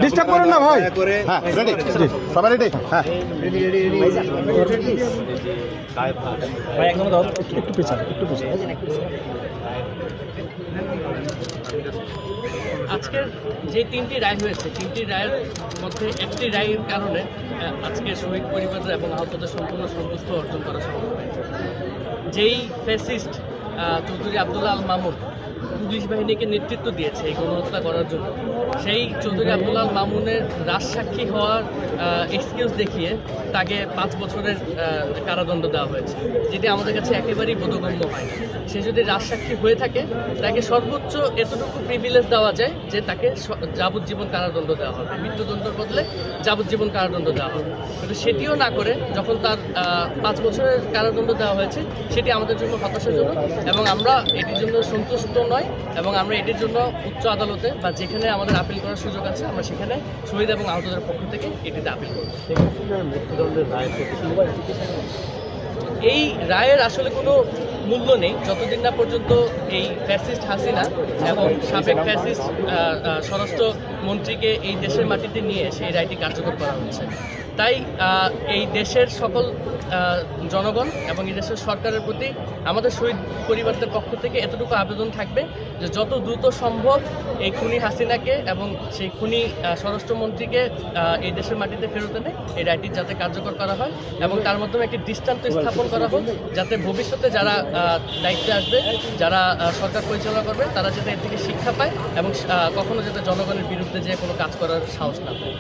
Disturb করুন না ভাই। হ্যাঁ রেডি, সবাই রেডি? হ্যাঁ ভাই একদম দাও, একটু পেছান, একটু পেছান। আজকের যে তিনটি রায় হয়েছে, তিনটি রায়ের মধ্যে একটি রায়ের কারণে আজকে শহীদ পরিবারের এবং আহতদের সম্পূর্ণ সন্তুষ্ট অর্জন করা সম্ভব হয়েছে। যেই ফ্যাসিস্ট চৌধুরী আব্দুল্লাহ আল মামুন পুলিশ বাহিনীকে নেতৃত্ব দিয়েছে এই গণহত্যা করার জন্য, সেই চৌধুরী আব্দুল্লাহ আল মামুনের রাজসাক্ষী হওয়ার এক্সকিউজ দেখিয়ে তাকে 5 বছরের কারাদণ্ড দেওয়া হয়েছে, যেটি আমাদের কাছে একেবারেই বোধগম্য হয়। সে যদি রাজসাক্ষী হয়ে থাকে তাকে সর্বোচ্চ এতটুকু প্রিভিলেজ দেওয়া যায় যে তাকে যাবজ্জীবন কারাদণ্ড দেওয়া হবে, মৃত্যুদণ্ডের বদলে যাবজ্জীবন কারাদণ্ড দেওয়া হবে। কিন্তু সেটিও না করে যখন তার 5 বছরের কারাদণ্ড দেওয়া হয়েছে, সেটি আমাদের জন্য হতাশাজনক এবং আমরা এটির জন্য সন্তুষ্ট নয় এবং আমরা এটির জন্য উচ্চ আদালতে বা যেখানে আমাদের আপিল করার সুযোগ আছে আমরা সেখানে শহীদ এবং আহতদের পক্ষ থেকে এটিতে আপিল করব। মৃত্যুদণ্ডের রায় এই রায়ের আসলে কোনো মূল্য নেই যতদিন না পর্যন্ত এই ফ্যাসিস্ট হাসিনা এবং সাবেক ফ্যাসিস্ট স্বরাষ্ট্র মন্ত্রীকে এই দেশের মাটিতে নিয়ে সেই রায়টি কার্যকর করা হচ্ছে। তাই এই দেশের সকল জনগণ এবং এই দেশের সরকারের প্রতি আমাদের শহীদ পরিবারদের পক্ষ থেকে এতটুকু আবেদন থাকবে যে যত দ্রুত সম্ভব এই খুনি হাসিনাকে এবং সেই খুনি স্বরাষ্ট্রমন্ত্রীকে এই দেশের মাটিতে ফেরত এনে এই রায়টি যাতে কার্যকর করা হয় এবং তার মাধ্যমে একটি দৃষ্টান্ত স্থাপন করা হোক, যাতে ভবিষ্যতে যারা দায়িত্বে আসবে, যারা সরকার পরিচালনা করবে, তারা যাতে এর থেকে শিক্ষা পায় এবং কখনো যাতে জনগণের বিরুদ্ধে যে কোনো কাজ করার সাহস না পায়।